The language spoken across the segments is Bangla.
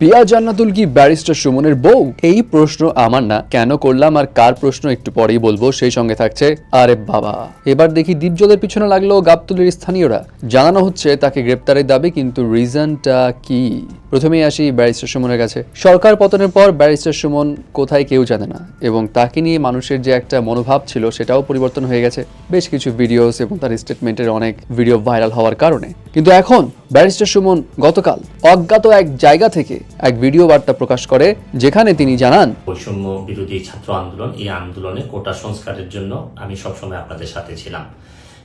পিয়া জান্নাতুল কি ব্যারিস্টার সুমনের বউ? এই প্রশ্ন আমার না, কেন করলাম আর কার প্রশ্ন একটু পরেই বলবো। সেই সঙ্গে থাকছে আরে বাবা, এবার দেখি দীপজলের পিছনে লাগলো গাবতলীর স্থানীয়রা। জানানো হচ্ছে তাকে গ্রেপ্তারের দাবি, কিন্তু রিজনটা কি? প্রথমেই আসি ব্যারিস্টার সুমনের কাছে। সরকার পতনের পর ব্যারিস্টার সুমন কোথায় কেউ জানে না, এবং তাকে নিয়ে মানুষের যে একটা মনোভাব ছিল সেটাও পরিবর্তন হয়ে গেছে বেশ কিছু ভিডিওস এবং তার স্টেটমেন্টের অনেক ভিডিও ভাইরাল হওয়ার কারণে। কিন্তু এখন ব্যারিস্টার সুমন গতকাল অজ্ঞাত এক জায়গা থেকে এক ভিডিও বার্তা প্রকাশ করে, যেখানে তিনি জানান, বৈষম্য বিরোধী ছাত্র আন্দোলন, এই আন্দোলনে কোটা সংস্কারের জন্য আমি সবসময় আপনাদের সাথে ছিলাম,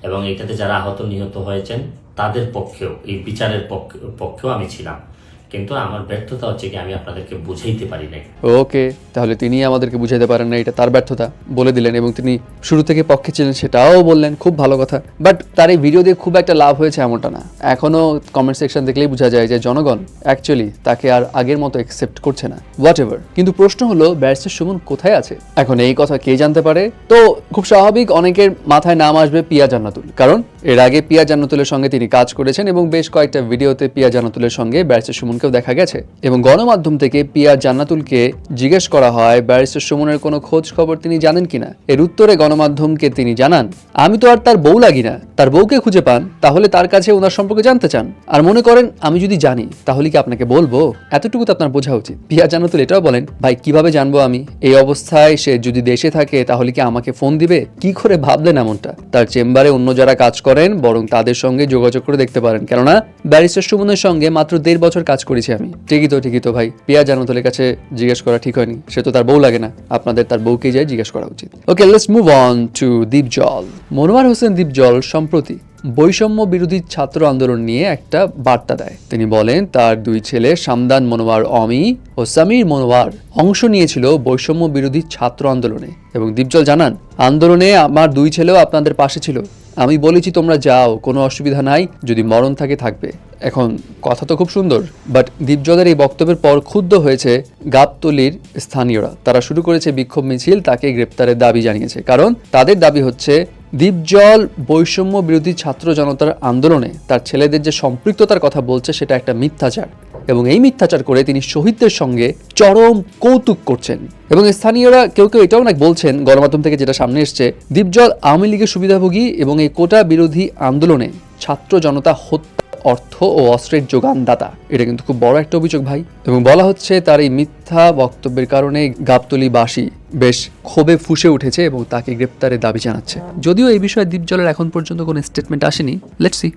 এবং এটাতে যারা আহত নিহত হয়েছেন তাদের পক্ষেও, এই বিচারের পক্ষেও আমি ছিলাম। কিন্তু আমার ব্যর্থতা হচ্ছে কি, আমি আপনাদেরকে বুঝাইতে পারি নাই। ওকে, তাহলে তিনি আমাদেরকে বুঝাইতে পারেন না, এটা তার ব্যর্থতা বলে দিলেন, এবং তিনি শুরু থেকে পক্ষে ছিলেন সেটাও বললেন, খুব ভালো কথা। বাট তার এই ভিডিও দিয়ে খুব একটা লাভ হয়েছে এমনটা না। এখনো কমেন্ট সেকশন দেখলেই বোঝা যায় যে জনগণ অ্যাকচুয়ালি তাকে আর আগের মতো অ্যাকসেপ্ট করছে না, হোয়াট এভার। কিন্তু প্রশ্ন হলো, ব্যারিস্টার সুমন কোথায় আছে এখন? এই কথা কে জানতে পারে? তো খুব স্বাভাবিক অনেকের মাথায় নাম আসবে পিয়া জান্নাতুল, কারণ এর আগে পিয়া জান্নাতুলের সঙ্গে তিনি কাজ করেছেন, এবং বেশ কয়েকটা ভিডিওতে পিয়া জান্নাতুলের সঙ্গে ব্যারিস্টার সুমনকেও দেখা গেছে। এবং গণমাধ্যম থেকে পিয়া জান্নাতুলকে জিজ্ঞেস করা হয় ব্যারিস্টার সুমনের কোনো খোঁজ খবর তিনি জানেন কিনা। এর উত্তরে গণমাধ্যমকে তিনি জানান, আমি তো আর তার বউ লাগি না, তার বউকে খুঁজে পান, তাহলে তার কাছে ওনার সম্পর্কে জানতে চান, আর মনে করেন আমি যদি জানি তাহলে কি আপনাকে বলবো? এতটুকু তো আপনার বোঝা উচিত। পিয়া জান্নাতুল এটাও বলেন, ভাই কিভাবে জানবো আমি? এই অবস্থায় সে যদি দেশে থাকে তাহলে কি আমাকে ফোন দিবে? কি করে ভাবলেন এমনটা? তার চেম্বারে অন্য যারা কাজ করেন বরং তাদের সঙ্গে যোগাযোগ করে দেখতে পারেন, কেননা ব্যারিস্টার সুমনের সঙ্গে মাত্র 1.5 বছর কাজ করেছি আমি। ঠিকই তো ভাই, পিয়া জান্নাতুলের কাছে জিজ্ঞেস করা ঠিক হয়নি, সে তো তার বউ লাগে না। আপনাদের তার বউকে যাই জিজ্ঞেস করা উচিত। Okay, let's move on to Dipjol. Monowar Hossain Dipjol সম্প্রতি বৈষম্য বিরোধী ছাত্র আন্দোলন নিয়ে একটা বার্তা দেয়। তিনি বলেন তার 2 ছেলে শামদান মনোয়ার অমি ও সামির মনোয়ার অংশ নিয়েছিল বৈষম্য বিরোধী ছাত্র আন্দোলনে, এবং দীপজল জানান, আন্দোলনে আমার 2 ছেলেও আপনাদের পাশে ছিল। আমি বলেছি তোমরা যাও, কোনো অসুবিধা নাই, যদি মরণ থাকে থাকবে। এখন কথা তো খুব সুন্দর, বাট দীপজলের এই বক্তব্যের পর ক্ষুব্ধ হয়েছে গাবতলীর স্থানীয়রা। তারা শুরু করেছে বিক্ষোভ মিছিল, তাকে গ্রেপ্তারের দাবি জানিয়েছে, কারণ তাদের দাবি হচ্ছে দীপজল বৈষম্য বিরোধী ছাত্র জনতার আন্দোলনে তার ছেলেদের যে সম্পৃক্ততার কথা বলছে সেটা একটা মিথ্যাচার, এবং এই মিথ্যাচার করে তিনি শহীদদের সঙ্গে চরম কৌতুক করছেন। এবং স্থানীয়রা কেউ কেউ এটাও নাকি বলছেন, গণমাধ্যম থেকে যেটা সামনে এসছে, দীপজল আওয়ামী লীগের সুবিধাভোগী এবং এই কোটা বিরোধী আন্দোলনে ছাত্র জনতা হত্যা, অর্থ ও অস্ত্রের যোগানদাতা। এটা কিন্তু খুব বড় একটা অভিযোগ ভাই। এবং বলা হচ্ছে তার এই মিথ্যা বক্তব্যের কারণে গাবতলীবাসী বেশ ক্ষোভে ফুঁসে উঠেছে এবং তাকে গ্রেপ্তারের দাবি জানাচ্ছে। যদিও এই বিষয়ে দীপজলের এখন পর্যন্ত কোনো স্টেটমেন্ট আসেনি। Let's see.